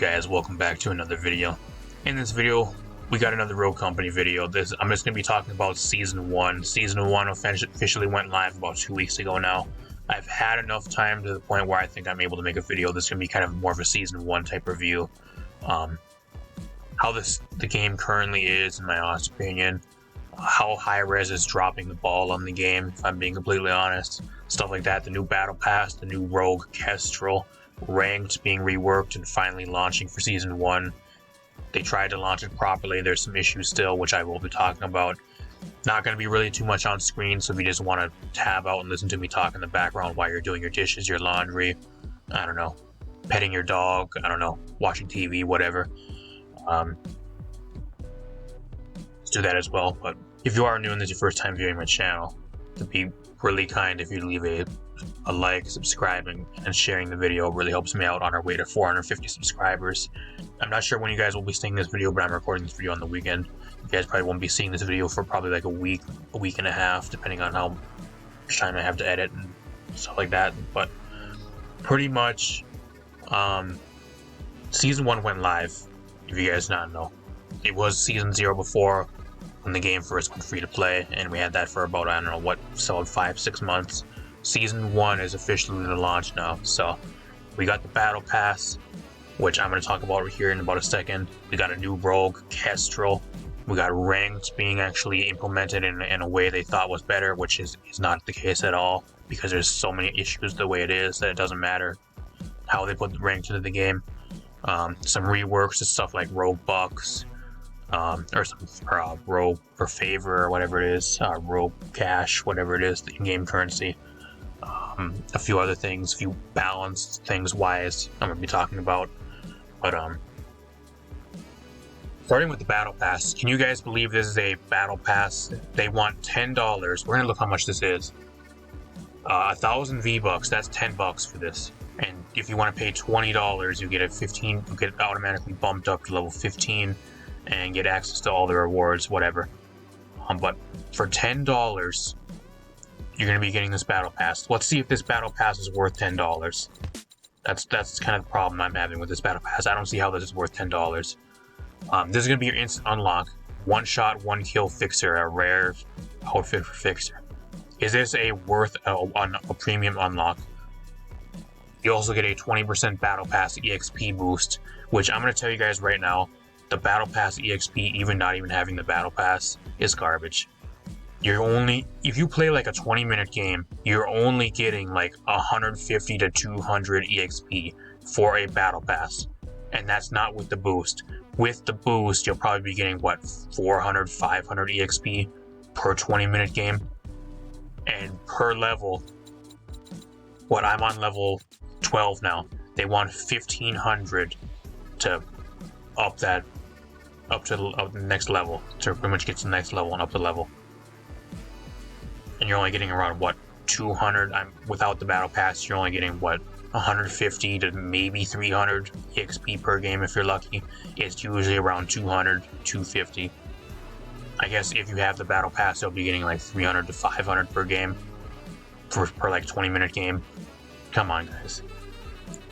guys, welcome back to another video. In this video, we got another Rogue Company video. I'm just going to be talking about Season 1. Season 1 officially went live about 2 weeks ago now. I've had enough time to the point where I think I'm able to make a video that's going to be kind of more of a Season 1 type review. How the game currently is, in my honest opinion. How high-res is dropping the ball on the game, if I'm being completely honest. Stuff like that. The new Battle Pass, the new Rogue Kestrel, Ranked being reworked and finally launching for Season 1. They tried to launch it properly. There's some issues still, which I will be talking about. Not going to be really too much on screen, so if you just want to tab out and listen to me talk in the background while you're doing your dishes, your laundry, I don't know, petting your dog, I don't know, watching TV, whatever. Let's do that as well. But if you are new and this is your first time viewing my channel, it'd be really kind if you leave a like, subscribing, and sharing the video. It really helps me out on our way to 450 subscribers. I'm not sure when you guys will be seeing this video, but I'm recording this video on the weekend. You guys probably won't be seeing this video for probably like a week and a half, depending on how much time I have to edit and stuff like that. But pretty much, Season 1 went live, if you guys not know. It was Season 0 before, when the game first went free to play, and we had that for about, I don't know, what, solid 5-6 months. Season 1 is officially the launch now, so we got the Battle Pass, which I'm going to talk about here in about a second. We got a new Rogue, Kestrel. We got Ranked being actually implemented in a way they thought was better, which is not the case at all, because there's so many issues the way it is that it doesn't matter how they put Ranked into the game. Some reworks to stuff like Rogue Bucks, or Rogue or Favor, or whatever it is, Rogue Cash, whatever it is, the in-game currency. A few other things, a few balanced things wise I'm going to be talking about. But starting with the Battle Pass, can you guys believe this is a Battle Pass? They want $10. We're going to look how much this is. 1,000 V-Bucks, that's $10 for this. And if you want to pay $20, you get automatically bumped up to level 15 and get access to all the rewards, whatever. But for $10, you're going to be getting this Battle Pass. Let's see if this Battle Pass is worth $10. That's kind of the problem I'm having with this Battle Pass. I don't see how this is worth $10. This is going to be your instant unlock. One shot, one kill fixer, a rare outfit for fixer. Is this worth a premium unlock? You also get a 20% Battle Pass EXP boost, which I'm going to tell you guys right now, the Battle Pass EXP, not even having the Battle Pass, is garbage. If you play like a 20-minute game, you're only getting like 150 to 200 EXP for a Battle Pass. And that's not with the boost. With the boost, you'll probably be getting, what, 400, 500 EXP per 20-minute game? And per level, I'm on level 12 now. They want 1,500 to up to the next level, to pretty much get to the next level and up the level. And you're only getting around, what, 200? Without the Battle Pass, you're only getting, what, 150 to maybe 300 EXP per game if you're lucky. It's usually around 200, 250. I guess if you have the Battle Pass, you'll be getting like 300 to 500 per game per like 20-minute game. Come on, guys.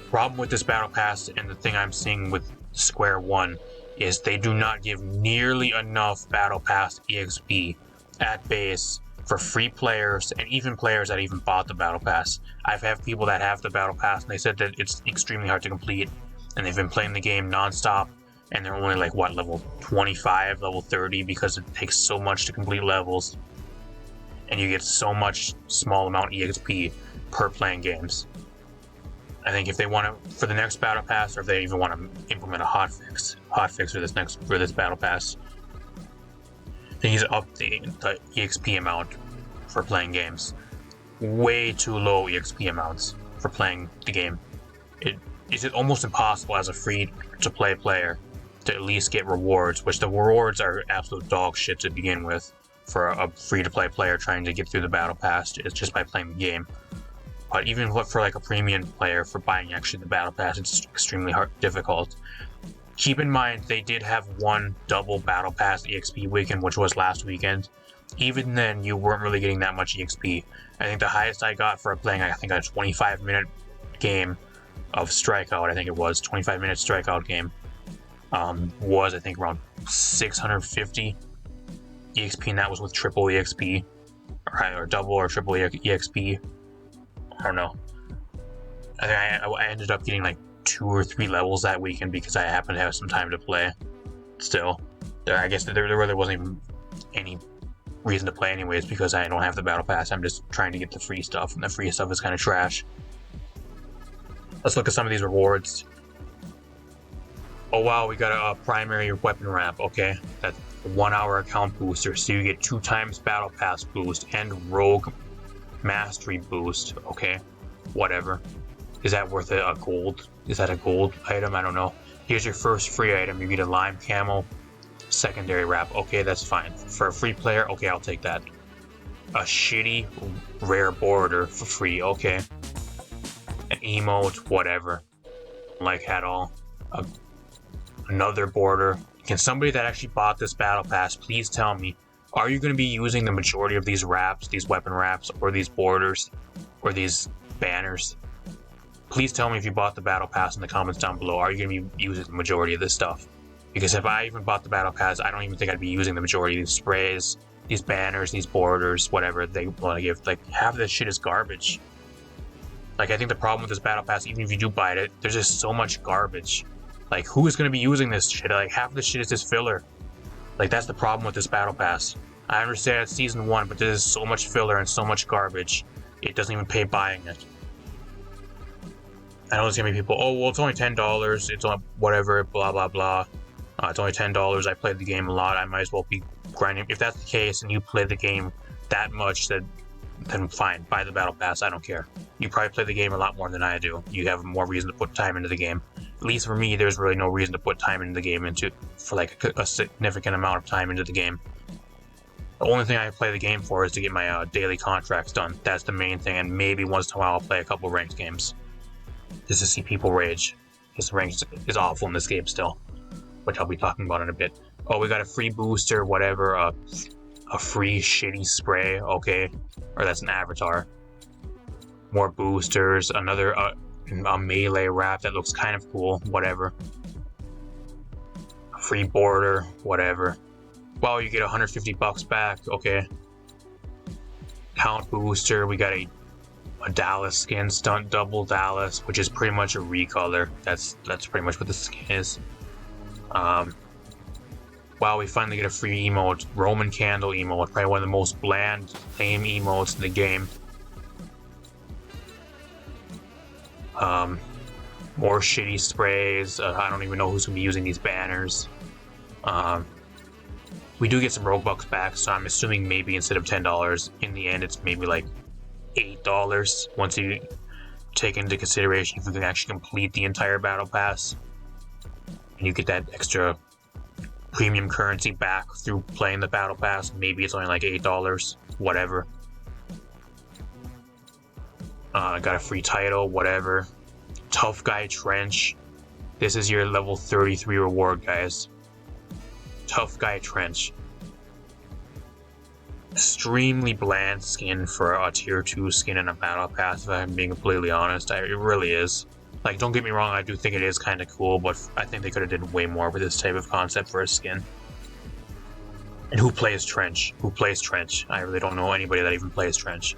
Problem with this Battle Pass, and the thing I'm seeing with Square One, is they do not give nearly enough Battle Pass EXP at base for free players, and even players that even bought the Battle Pass. I've had people that have the Battle Pass, and they said that it's extremely hard to complete, and they've been playing the game non-stop, and they're only like, what, level 25, level 30, because it takes so much to complete levels, and you get so much small amount EXP per playing games. I think if they want to, for the next Battle Pass, or if they even want to implement a hotfix for this Battle Pass, they need to up the EXP amount for playing games. Way too low EXP amounts for playing the game. It is almost impossible as a free-to-play player to at least get rewards, which the rewards are absolute dog shit to begin with for a free-to-play player trying to get through the Battle Pass. It's just by playing the game. But even for like a premium player for buying actually the Battle Pass, it's extremely difficult. Keep in mind, they did have one double Battle Pass EXP weekend, which was last weekend. Even then, you weren't really getting that much EXP. I think the highest I got for playing, I think, a 25-minute game of Strikeout, I think it was 25-minute Strikeout game, was I think around 650 EXP, and that was with triple EXP, or double or triple EXP. I don't know. I ended up getting like 2 or 3 levels that weekend because I happened to have some time to play. Still, I guess there really wasn't even any reason to play anyways because I don't have the battle pass. I'm just trying to get the free stuff, and the free stuff is kind of trash. Let's look at some of these rewards. Oh wow, we got a primary weapon wrap. Okay, that's a 1 hour account booster, so you get 2 times battle pass boost and rogue mastery boost. Okay, whatever. Is that worth a gold? Is that a gold item? I don't know. Here's your first free item. You get a lime camo secondary wrap. Okay, that's fine. For a free player, okay, I'll take that. A shitty rare border for free. Okay. An emote, whatever. Like at all. Another border. Can somebody that actually bought this battle pass please tell me, are you going to be using the majority of these wraps, these weapon wraps, or these borders, or these banners? Please tell me if you bought the battle pass in the comments down below. Are you going to be using the majority of this stuff? Because if I even bought the battle pass, I don't even think I'd be using the majority of these sprays, these banners, these borders, whatever they want to give. Like, half of this shit is garbage. Like, I think the problem with this battle pass, even if you do buy it, there's just so much garbage. Like, who is going to be using this shit? Like, half of this shit is just filler. Like, that's the problem with this battle pass. I understand it's season 1, but there's so much filler and so much garbage. It doesn't even pay buying it. I know there's gonna be people, oh, well, it's only $10, it's on whatever, blah, blah, blah. It's only $10, I played the game a lot, I might as well be grinding. If that's the case, and you play the game that much, then fine, buy the battle pass, I don't care. You probably play the game a lot more than I do. You have more reason to put time into the game. At least for me, there's really no reason to put time into the game for like a significant amount of time into the game. The only thing I play the game for is to get my daily contracts done. That's the main thing, and maybe once in a while I'll play a couple ranked games. Just to see people rage. This rank is awful in this game still, which I'll be talking about in a bit. Oh, we got a free booster, whatever, a free shitty spray, okay, or that's an avatar. More boosters, another a melee wrap that looks kind of cool, whatever. A free border, whatever. Well, you get 150 bucks back, okay. Count booster, we got a Dallas skin, stunt double Dallas, which is pretty much a recolor. That's pretty much what the skin is. Wow, we finally get a free emote, Roman candle emote, probably one of the most bland, lame emotes in the game. More shitty sprays. I don't even know who's gonna be using these banners. We do get some Robux back, so I'm assuming maybe instead of $10, in the end it's maybe like $8 once you take into consideration if you can actually complete the entire battle pass, and you get that extra premium currency back through playing the battle pass. Maybe it's only like $8, whatever. Got a free title, whatever. Tough Guy Trench. This is your level 33 reward, guys. Tough Guy Trench. Extremely bland skin for a tier 2 skin in a battle pass, if I'm being completely honest. It really is. Like, don't get me wrong, I do think it is kind of cool, but I think they could have did way more with this type of concept for a skin. And who plays Trench? Who plays Trench? I really don't know anybody that even plays Trench.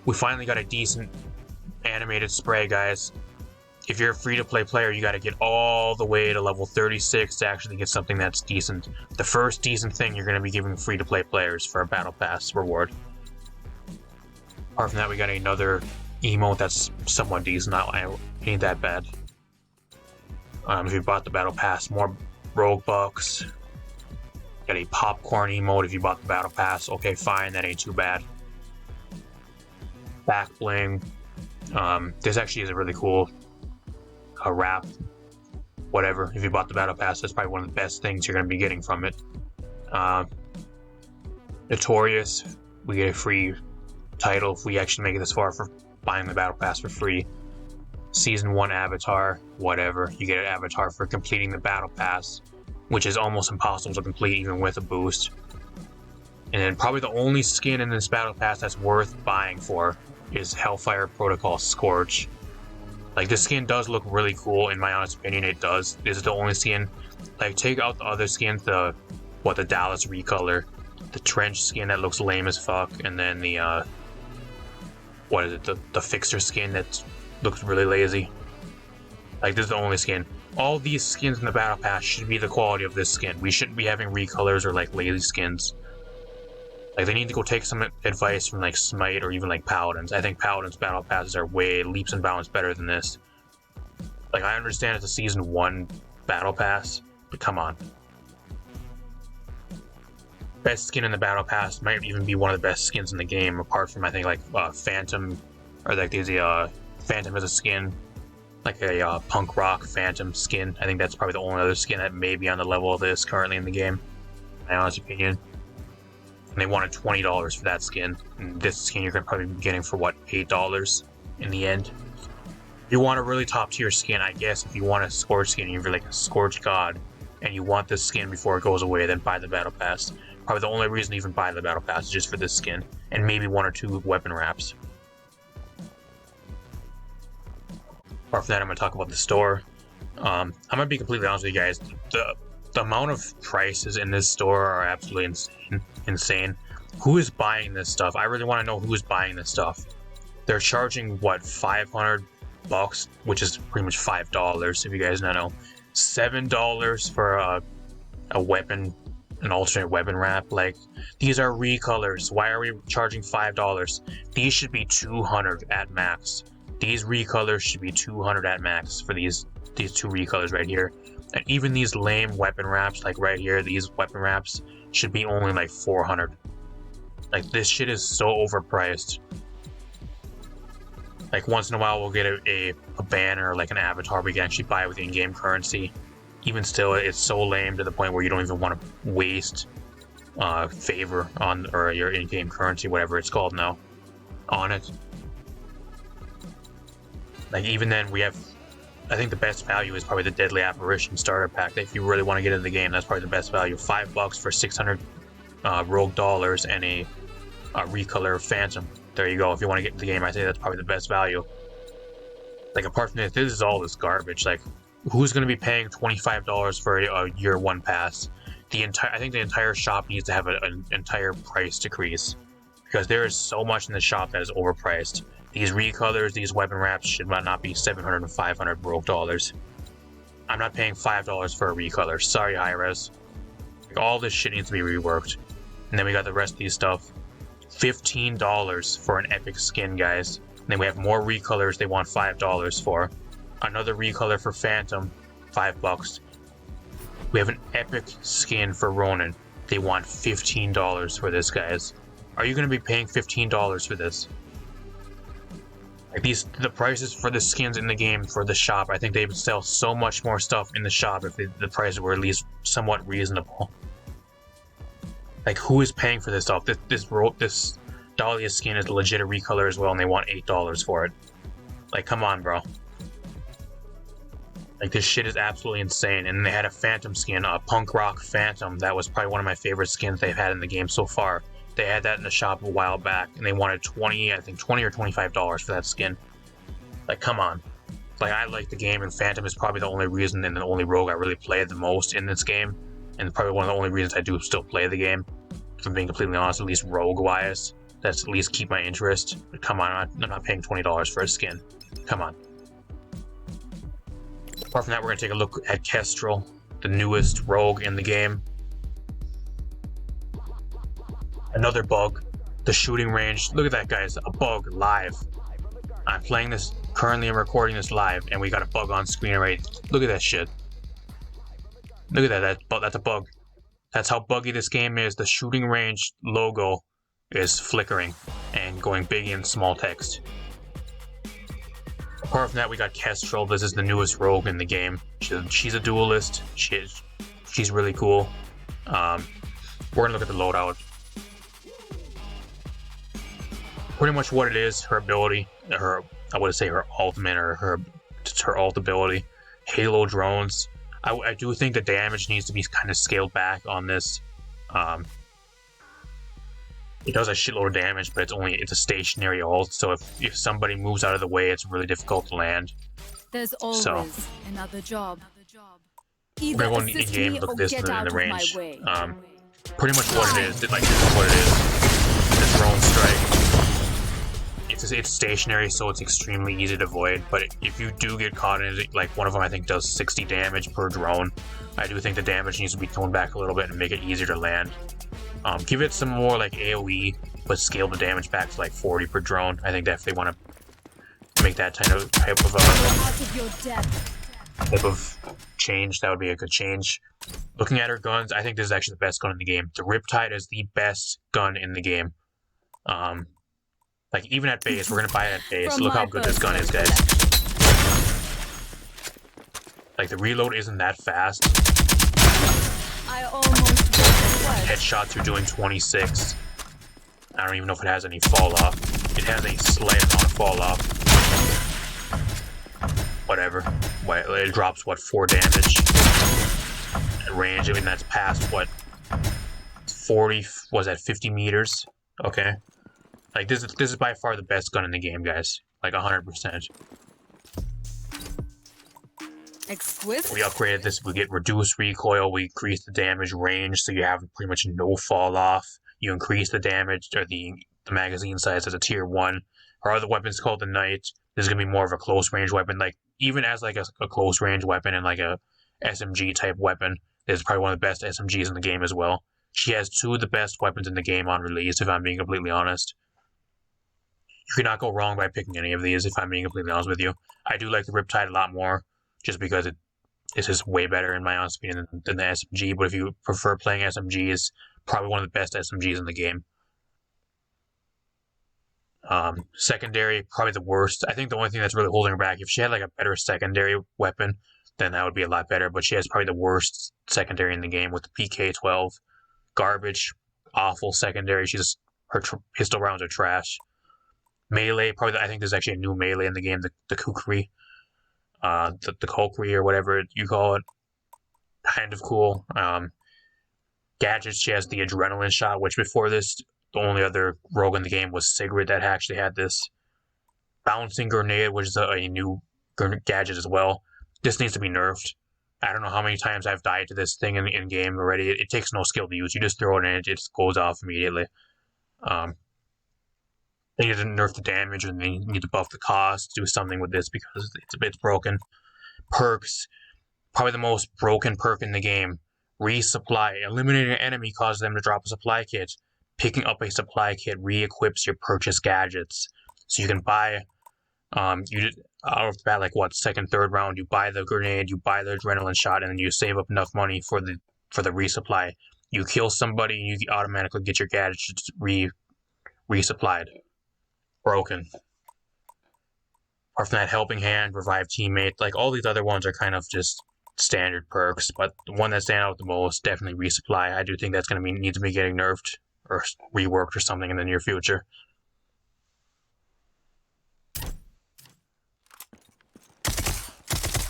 We finally got a decent animated spray, guys. If you're a free-to-play player, you got to get all the way to level 36 to actually get something that's decent. The first decent thing you're going to be giving free-to-play players for a battle pass reward. Apart from that, we got another emote that's somewhat decent. It ain't that bad. If you bought the battle pass, more rogue bucks. Got a popcorn emote if you bought the battle pass. Okay, fine, that ain't too bad. Back bling. This actually is a really cool wrap. Whatever. If you bought the battle pass, that's probably one of the best things you're going to be getting from it. Notorious. We get a free title if we actually make it this far for buying the battle pass for free. Season 1 avatar. Whatever. You get an avatar for completing the battle pass, which is almost impossible to complete even with a boost. And then probably the only skin in this battle pass that's worth buying for is Hellfire Protocol Scorch. Like, this skin does look really cool, in my honest opinion. It does. This is the only skin. Like, take out the other skins, the Dallas recolor, the trench skin that looks lame as fuck, and then the what is it, the fixer skin that looks really lazy. Like, this is the only skin. All these skins in the battle pass should be the quality of this skin. We shouldn't be having recolors or like lazy skins. Like, they need to go take some advice from like Smite or even like Paladins. I think Paladins battle passes are way leaps and bounds better than this. Like, I understand it's a season 1 battle pass, but come on. Best skin in the battle pass might even be one of the best skins in the game, apart from I think like Phantom, or like there's a Phantom as a skin, like a punk rock Phantom skin. I think that's probably the only other skin that may be on the level of this currently in the game, in my honest opinion. And they wanted $20 for that skin, and this skin you're gonna probably be getting for what, $8 in the end. If you want a really top tier skin, I guess if you want a Scorch skin, you're like a Scorch God, and you want this skin before it goes away, then buy the battle pass. Probably the only reason to even buy the battle pass is just for this skin, and maybe 1 or 2 weapon wraps. Apart from that, I'm going to talk about the store. I'm going to be completely honest with you guys. The amount of prices in this store are absolutely insane. Who is buying this stuff? I really want to know who is buying this stuff. They're charging, what, $500, which is pretty much $5, if you guys don't know. $7 for a weapon, an alternate weapon wrap. Like, these are recolors. Why are we charging $5? These should be $200 at max. These recolors should be $200 at max for these 2 recolors right here. And even these lame weapon wraps, like right here, these weapon wraps should be only like $400. Like, this shit is so overpriced. Like, once in a while we'll get a banner, like an avatar we can actually buy with in-game currency. Even still, it's so lame to the point where you don't even want to waste favor on, or your in-game currency, whatever it's called now, on it. Like, even then, we have, I think the best value is probably the Deadly Apparition starter pack. If you really want to get into the game, that's probably the best value. $5 for 600 rogue dollars and a recolor Phantom. There you go. If you want to get into the game, I say that's probably the best value. Like, apart from this is all this garbage. Like, who's going to be paying $25 for a year 1 pass? I think the entire shop needs to have an entire price decrease, because there is so much in the shop that is overpriced. These recolors, these weapon wraps should not be $700 and $500 broke dollars. I'm not paying $5 for a recolor. Sorry, Hi-Res. Like, all this shit needs to be reworked. And then we got the rest of these stuff. $15 for an epic skin, guys. And then we have more recolors they want $5 for. Another recolor for Phantom, $5. We have an epic skin for Ronin. They want $15 for this, guys. Are you going to be paying $15 for this? Like, the prices for the skins in the game for the shop, I think they would sell so much more stuff in the shop if the prices were at least somewhat reasonable. Like, who is paying for this stuff? This Dahlia skin is legit a recolor as well, and they want $8 for it. Like, come on, bro. Like, this shit is absolutely insane. And they had a Phantom skin, a punk rock Phantom. That was probably one of my favorite skins they've had in the game so far. They had that in the shop a while back, and they wanted $20 or $25 for that skin. Like, come on. Like, I like the game, and Phantom is probably the only reason and the only rogue I really played the most in this game, and probably one of the only reasons I do still play the game. If I'm being completely honest, at least rogue-wise, that's at least keep my interest. But come on, I'm not paying $20 for a skin. Come on. Apart from that, we're going to take a look at Kestrel, the newest rogue in the game. Another bug. The shooting range. Look at that, guys. A bug live. I'm playing this currently. I'm recording this live, and we got a bug on screen already. Look at that shit. Look at that. That's a bug. That's how buggy this game is. The shooting range logo is flickering and going big in small text. Apart from that, we got Kestrel. This is the newest rogue in the game. She's a duelist. She's really cool. We're gonna look at the loadout. Pretty much what it is, her ability, I would say her ultimate, or her ult ability. Halo drones. I do think the damage needs to be kind of scaled back on this. It does a shitload of damage, but it's a stationary ult, so if somebody moves out of the way, it's really difficult to land. There's always another job. We're gonna go in game and look at this in the range. Pretty much what it is, like this is what it is. The drone strike. It's stationary, so it's extremely easy to avoid. But if you do get caught in it, like one of them I think does 60 damage per drone, I do think the damage needs to be toned back a little bit and make it easier to land. Give it some more like AoE, but scale the damage back to like 40 per drone. I think definitely want to make that type of change. That would be a good change. Looking at her guns, I think this is actually the best gun in the game. The Riptide is the best gun in the game. Like even at base, we're gonna buy it at base. Look how good this gun is, guys. Like the reload isn't that fast. Headshots are doing 26. I don't even know if it has any fall off. It has a slight amount of fall off. Whatever. It drops what, 4 damage at range. I mean that's past what, 40 was at 50 meters. Okay. Like this is by far the best gun in the game, guys. Like 100%. Exquisite. We upgraded this. We get reduced recoil. We increase the damage range, so you have pretty much no fall off. You increase the damage or the magazine size as a tier 1. Our other weapon's called the Knight. This is gonna be more of a close range weapon. Like even as like a close range weapon and like a SMG type weapon, this is probably one of the best SMGs in the game as well. She has 2 of the best weapons in the game on release, if I'm being completely honest. You cannot go wrong by picking any of these, if I'm being completely honest with you. I do like the Riptide a lot more, just because it's just way better in my honest opinion than the SMG, but if you prefer playing SMGs, probably one of the best SMGs in the game. Secondary, probably the worst. I think the only thing that's really holding her back, if she had like a better secondary weapon, then that would be a lot better, but she has probably the worst secondary in the game with the PK-12. Garbage, awful secondary. Her pistol rounds are trash. Melee, probably I think there's actually a new melee in the game, the Kukri. The Kokri or whatever you call it. Kind of cool. Gadgets, she has the adrenaline shot, which before this, the only other rogue in the game was Sigrid that actually had this. Bouncing grenade, which is a new gadget as well. This needs to be nerfed. I don't know how many times I've died to this thing in game already. It takes no skill to use. You just throw it in, it just goes off immediately. They need to nerf the damage, and they need to buff the cost, do something with this because it's broken. Perks, probably the most broken perk in the game. Resupply. Eliminating an enemy causes them to drop a supply kit. Picking up a supply kit re-equips your purchased gadgets. So you can buy, out of the bat, like what, second, third round, you buy the grenade, you buy the adrenaline shot, and then you save up enough money for the resupply. You kill somebody, and you automatically get your gadgets resupplied. Broken. Apart from that, helping hand, revive teammate, like all these other ones are kind of just standard perks, but the one that stands out the most, definitely resupply. I do think that's going to need to be getting nerfed or reworked or something in the near future.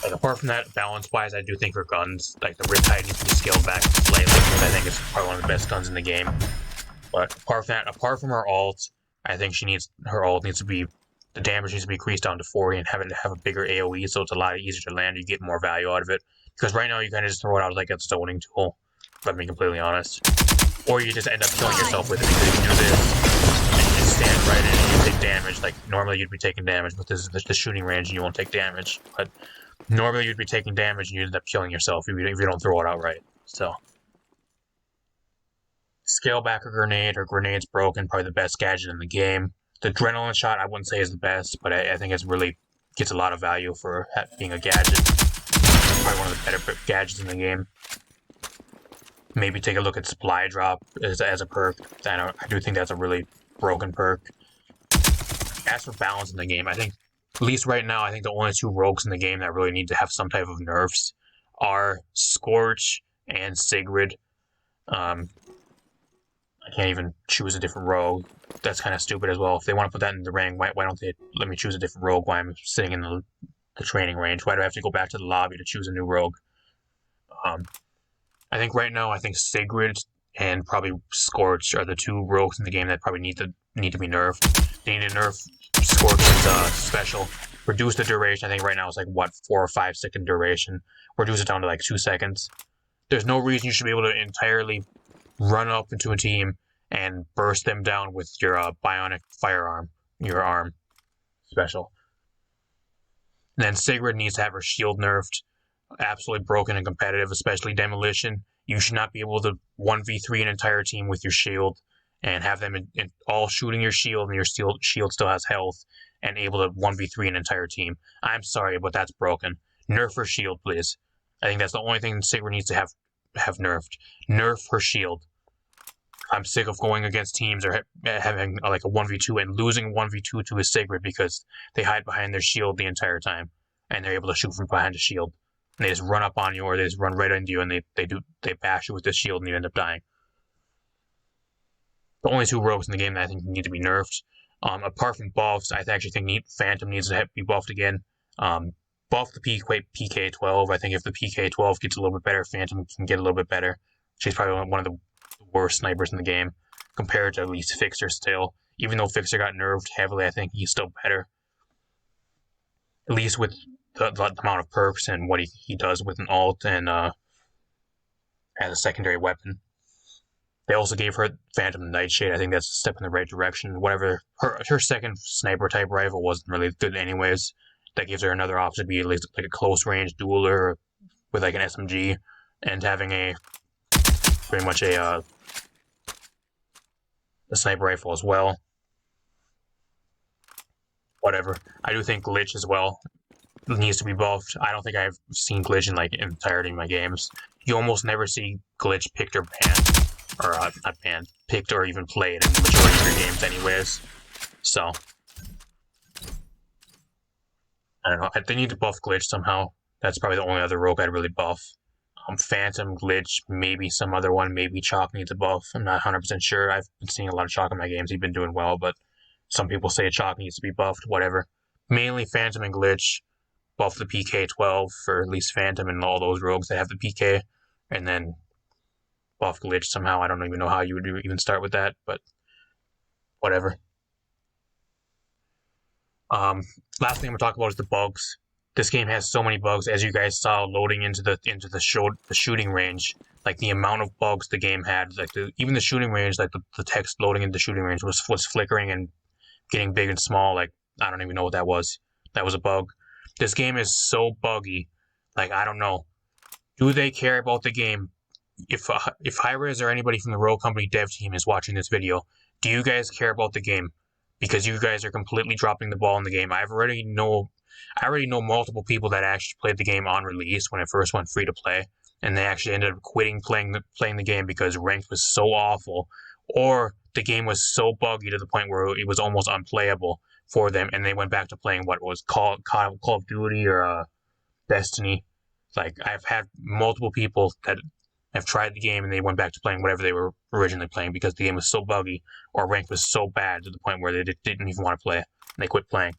Like apart from that, balance-wise, I do think her guns, like the Riptide, needs to be scaled back slightly because I think it's probably one of the best guns in the game. But apart from that, apart from her ult, I think her ult needs to be, the damage needs to be increased down to 40 and have it have a bigger AoE, so it's a lot easier to land. You get more value out of it. Because right now you kind of just throw it out like a stoning tool, if I'm being completely honest. Or you just end up killing yourself with it because you do this, and you just stand right in and you take damage. Like normally you'd be taking damage, but this is the shooting range and you won't take damage. But normally you'd be taking damage and you end up killing yourself if you don't throw it out right. So scale back her grenade. Her grenade's broken, probably the best gadget in the game. The adrenaline shot I wouldn't say is the best, but I think it's really gets a lot of value for being a gadget. Probably one of the better gadgets in the game. Maybe take a look at supply drop as a perk. I do think that's a really broken perk. As for balance in the game, I think, at least right now, I think the only 2 rogues in the game that really need to have some type of nerfs are Scorch and Sigrid. I can't even choose a different rogue. That's kind of stupid as well. If they want to put that in the ring, why don't they let me choose a different rogue while I'm sitting in the training range? Why do I have to go back to the lobby to choose a new rogue? I think right now, Sigrid and probably Scorch are the two rogues in the game that probably need to be nerfed. They need to nerf Scorch's special. Reduce the duration. I think right now it's like what, 4 or 5 second duration. Reduce it down to like 2 seconds. There's no reason you should be able to entirely run up into a team and burst them down with your bionic firearm, your arm special. And then Sigrid needs to have her shield nerfed. Absolutely broken and competitive, especially Demolition. You should not be able to 1v3 an entire team with your shield and have them all shooting your shield, and your shield still has health, and able to 1v3 an entire team. I'm sorry, but that's broken. Nerf her shield, please. I think that's the only thing Sigrid needs to have nerfed. Nerf her shield. I'm sick of going against teams or having like a 1v2 and losing 1v2 to a Sigrid because they hide behind their shield the entire time, and they're able to shoot from behind the shield. And they just run up on you, or they just run right into you, and they bash you with the shield, and you end up dying. The only two rogues in the game that I think need to be nerfed. Apart from buffs, I actually think Phantom needs to be buffed again. Buff the PK-12. I think if the PK-12 gets a little bit better, Phantom can get a little bit better. She's probably one of the worst snipers in the game, compared to at least Fixer still. Even though Fixer got nerfed heavily, I think he's still better. At least with the amount of perks and what he does with an ult and as a secondary weapon. They also gave her Phantom Nightshade. I think that's a step in the right direction. Whatever, her second sniper type rifle wasn't really good anyways. That gives her another option to be at least like a close range dueler with like an SMG, and having pretty much a sniper rifle as well. Whatever. I do think Glitch as well needs to be buffed. I don't think I've seen Glitch in like entirety of my games. You almost never see Glitch picked or banned, or not banned, picked or even played in the majority of your games anyways. So I don't know. They need to buff Glitch somehow. That's probably the only other rogue I'd really buff. Phantom, Glitch, maybe some other one, maybe Chalk needs a buff. I'm not 100% sure. I've been seeing a lot of Chalk in my games. He's been doing well, but some people say Chalk needs to be buffed, whatever. Mainly Phantom and Glitch. Buff the PK-12 for at least Phantom and all those rogues that have the PK, and then buff Glitch somehow. I don't even know how you would even start with that, but whatever. Last thing I'm gonna talk about is the bugs. This game has so many bugs, as you guys saw loading into the shooting range. Like the amount of bugs the game had, like even the shooting range, like the text loading into the shooting range was flickering and getting big and small. Like I don't even know what that was. That was a bug. This game is so buggy. Like I don't know. Do they care about the game? If Hi-Rez or anybody from the Rogue Company dev team is watching this video, do you guys care about the game? Because you guys are completely dropping the ball in the game. I already know multiple people that actually played the game on release when it first went free to play, and they actually ended up quitting playing the game because ranked was so awful, or the game was so buggy to the point where it was almost unplayable for them, and they went back to playing what was Call of Duty or Destiny. Like I've had multiple people that have tried the game and they went back to playing whatever they were originally playing because the game was so buggy or ranked was so bad to the point where they didn't even want to play, and they quit playing.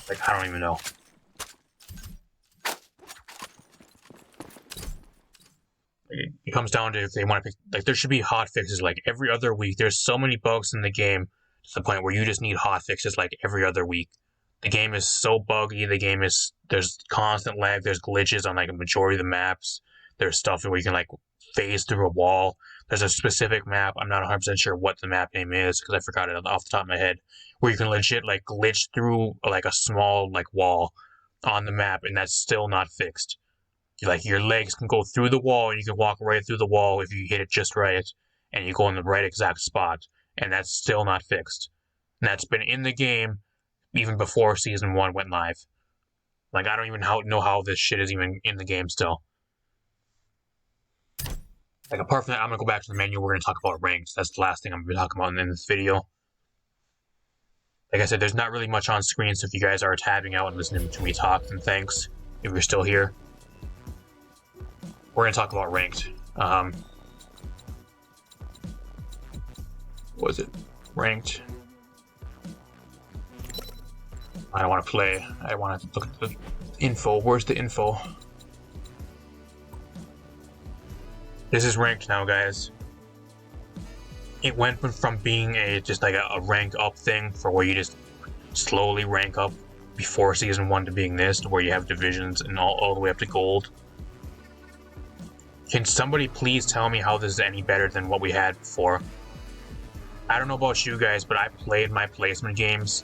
Like I don't even know. It comes down to if they want to pick, like there should be hot fixes like every other week. There's so many bugs in the game to the point where you just need hot fixes like every other week. The game is so buggy. There's constant lag. There's glitches on like a majority of the maps. There's stuff where you can like phase through a wall. There's a specific map. I'm not 100% sure what the map name is because I forgot it off the top of my head. Where you can legit like glitch through like a small like wall on the map, and that's still not fixed. Like your legs can go through the wall, and you can walk right through the wall if you hit it just right, and you go in the right exact spot, and that's still not fixed. And that's been in the game even before Season 1 went live. Like I don't even know how this shit is even in the game still. Like apart from that, I'm gonna go back to the menu. We're gonna talk about ranked. That's the last thing I'm gonna be talking about in this video. Like I said, there's not really much on screen, so if you guys are tabbing out and listening to me talk, then thanks. If you're still here. We're going to talk about ranked. What was it? Ranked. I don't want to play. I want to look at the info. Where's the info? This is ranked now, guys. It went from being just like a rank up thing for where you just slowly rank up before season 1 to being this, to where you have divisions and all the way up to gold. Can somebody please tell me how this is any better than what we had before? I don't know about you guys, but I played my placement games.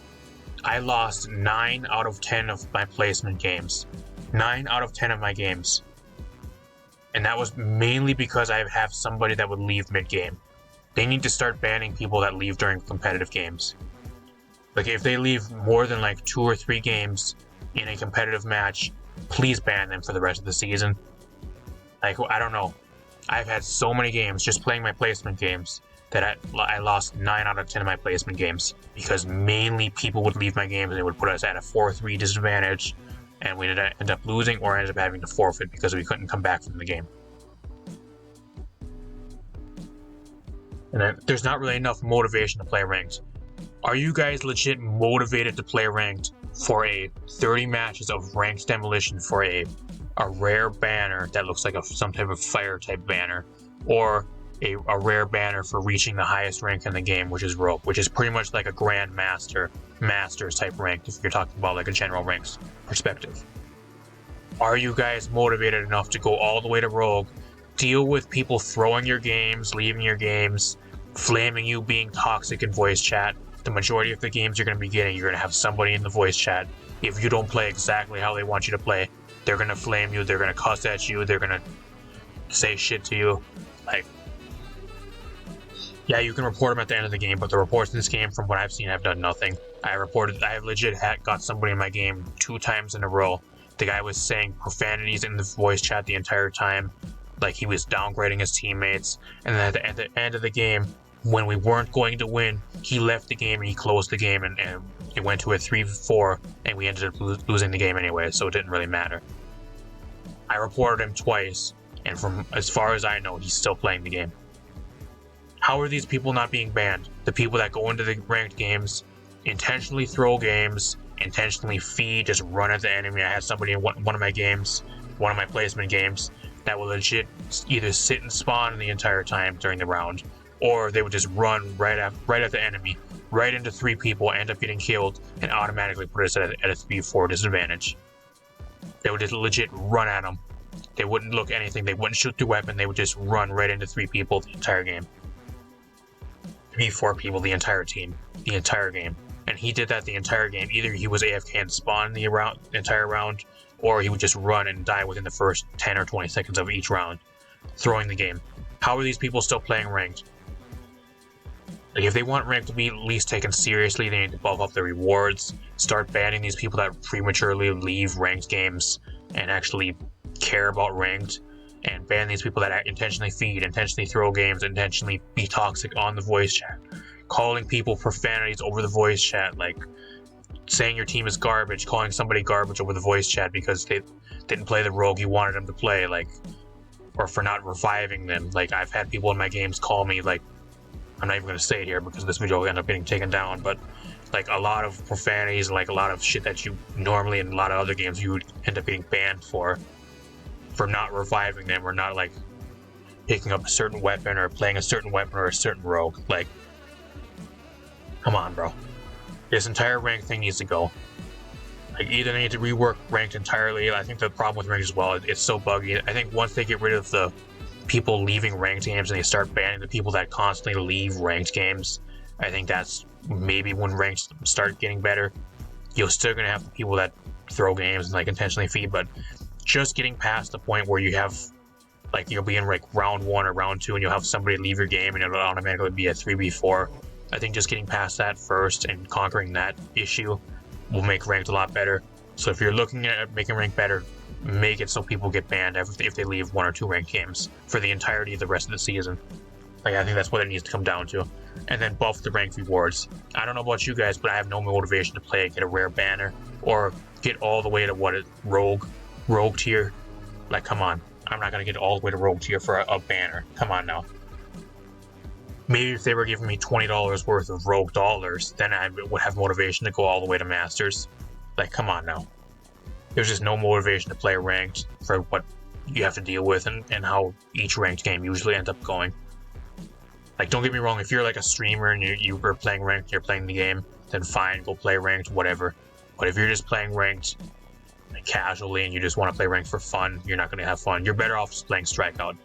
I lost 9 out of 10 of my placement games. 9 out of 10 of my games. And that was mainly because I have somebody that would leave mid-game. They need to start banning people that leave during competitive games. Like, if they leave more than like 2 or 3 games in a competitive match, please ban them for the rest of the season. Like, I don't know. I've had so many games just playing my placement games that I lost 9 out of 10 of my placement games because mainly people would leave my games and they would put us at a 4-3 disadvantage, and we'd end up losing or end up having to forfeit because we couldn't come back from the game. And there's not really enough motivation to play ranked. Are you guys legit motivated to play ranked for a 30 matches of ranked demolition for a rare banner that looks like some type of fire type banner, or a rare banner for reaching the highest rank in the game, which is rogue, which is pretty much like a grand masters type rank if you're talking about like a general ranks perspective? Are you guys motivated enough to go all the way to rogue, deal with people throwing your games, leaving your games, flaming you, being toxic in voice chat? The majority of the games you're going to be getting, you're going to have somebody in the voice chat. If you don't play exactly how they want you to play, they're going to flame you, they're going to cuss at you, they're going to say shit to you. Like, yeah, you can report them at the end of the game, but the reports in this game, from what I've seen, have done nothing. I have legit got somebody in my game 2 times in a row. The guy was saying profanities in the voice chat the entire time, like he was downgrading his teammates, and then at the end of the game, when we weren't going to win, he left the game and he closed the game, and it went to a 3-4, and we ended up losing the game anyway, so it didn't really matter. I reported him twice, and from as far as I know, he's still playing the game. How are these people not being banned? The people that go into the ranked games, intentionally throw games, intentionally feed, just run at the enemy. I had somebody in one of my games, one of my placement games, that will legit either sit and spawn the entire time during the round, or they would just run right at the enemy, right into 3 people, end up getting killed, and automatically put us at a 3-4 disadvantage. They would just legit run at them. They wouldn't look anything. They wouldn't shoot their weapon. They would just run right into 3 people the entire game. 3-4 people the entire team, the entire game. And he did that the entire game. Either he was AFK and spawned the entire round, or he would just run and die within the first 10 or 20 seconds of each round, throwing the game. How are these people still playing ranked? Like, if they want ranked to be at least taken seriously, they need to buff up the rewards, start banning these people that prematurely leave ranked games and actually care about ranked, and ban these people that intentionally feed, intentionally throw games, intentionally be toxic on the voice chat, calling people profanities over the voice chat, like saying your team is garbage, calling somebody garbage over the voice chat because they didn't play the rogue you wanted them to play, like, or for not reviving them. Like, I've had people in my games call me, like, I'm not even going to say it here because this video will end up getting taken down, but like a lot of profanities, like a lot of shit that you normally in a lot of other games you would end up getting banned for not reviving them, or not like picking up a certain weapon or playing a certain weapon or a certain rogue. Like, come on, bro. This entire rank thing needs to go. Like, either they need to rework ranked entirely. I think the problem with ranked as well, it's so buggy. I think once they get rid of the people leaving ranked games and they start banning the people that constantly leave ranked games, I think that's maybe when ranks start getting better. You're still gonna have the people that throw games and like intentionally feed, but just getting past the point where you have, like, you'll be in like round 1 or round 2 and you'll have somebody leave your game and it'll automatically be a 3v4. I think just getting past that first and conquering that issue will make ranked a lot better. So if you're looking at making ranked better, make it so people get banned if they leave 1 or 2 ranked games for the entirety of the rest of the season. Like, I think that's what it needs to come down to. And then buff the ranked rewards. I don't know about you guys, but I have no motivation to play, get a rare banner, or get all the way to rogue tier. Like, come on. I'm not going to get all the way to rogue tier for a banner. Come on now. Maybe if they were giving me $20 worth of rogue dollars, then I would have motivation to go all the way to masters. Like, come on now. There's just no motivation to play ranked for what you have to deal with and how each ranked game usually ends up going. Like, don't get me wrong, if you're like a streamer and you were playing ranked, you're playing the game, then fine, go play ranked, whatever. But if you're just playing ranked like, casually and you just want to play ranked for fun, you're not going to have fun. You're better off just playing Strikeout.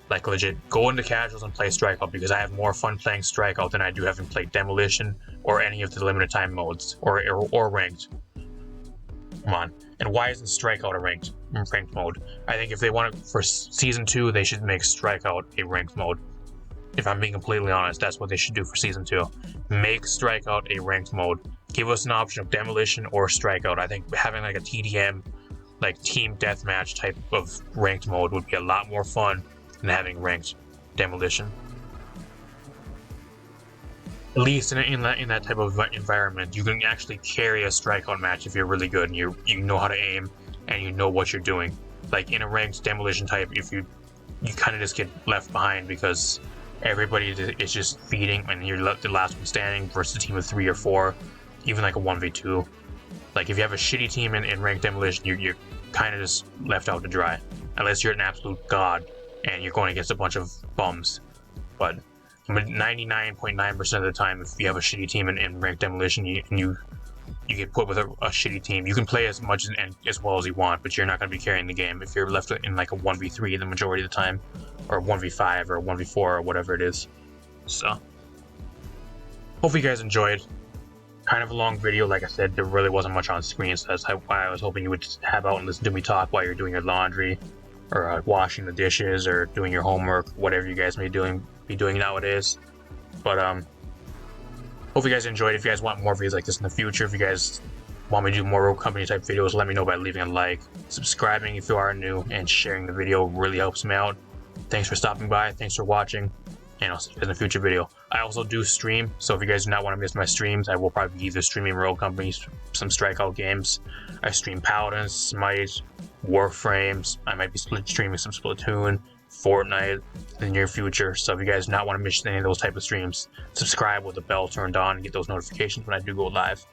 Like, legit, go into casuals and play Strikeout, because I have more fun playing Strikeout than I do having played Demolition or any of the limited time modes or ranked. Come on. And why isn't Strikeout a ranked mode? I think if they want it for Season 2, they should make Strikeout a ranked mode. If I'm being completely honest, that's what they should do for Season 2. Make Strikeout a ranked mode. Give us an option of Demolition or Strikeout. I think having like a TDM, like Team Deathmatch type of ranked mode would be a lot more fun than having ranked Demolition. At least in that type of environment, you can actually carry a Strikeout match if you're really good and you know how to aim and you know what you're doing. Like in a ranked Demolition type, if you kind of just get left behind because everybody is just feeding and you're the last one standing versus a team of 3 or 4, even like a 1v2. Like if you have a shitty team in ranked Demolition, you're kind of just left out to dry, unless you're an absolute god and you're going against a bunch of bums. But 99.9% of the time, if you have a shitty team in ranked Demolition, you get put with a shitty team. You can play as much and as well as you want, but you're not going to be carrying the game if you're left in like a 1v3 the majority of the time, or 1v5 or 1v4 or whatever it is. So hopefully you guys enjoyed. Kind of a long video, like I said, there really wasn't much on screen, so that's why I was hoping you would just have out and listen to me talk while you're doing your laundry or washing the dishes or doing your homework, whatever you guys may be doing nowadays. But hope you guys enjoyed. If you guys want more videos like this in the future, if you guys want me to do more Rogue Company type videos, let me know by leaving a like, subscribing if you are new, and sharing the video really helps me out. Thanks for stopping by, thanks for watching, and I'll see you guys in a future video. I also do stream, so if you guys do not want to miss my streams, I will probably be either streaming Rogue Company, some Strikeout games. I stream Paladins, Smite, Warframes. I might be streaming some Splatoon, Fortnite in the near future. So if you guys do not want to miss any of those type of streams, subscribe with the bell turned on and get those notifications when I do go live.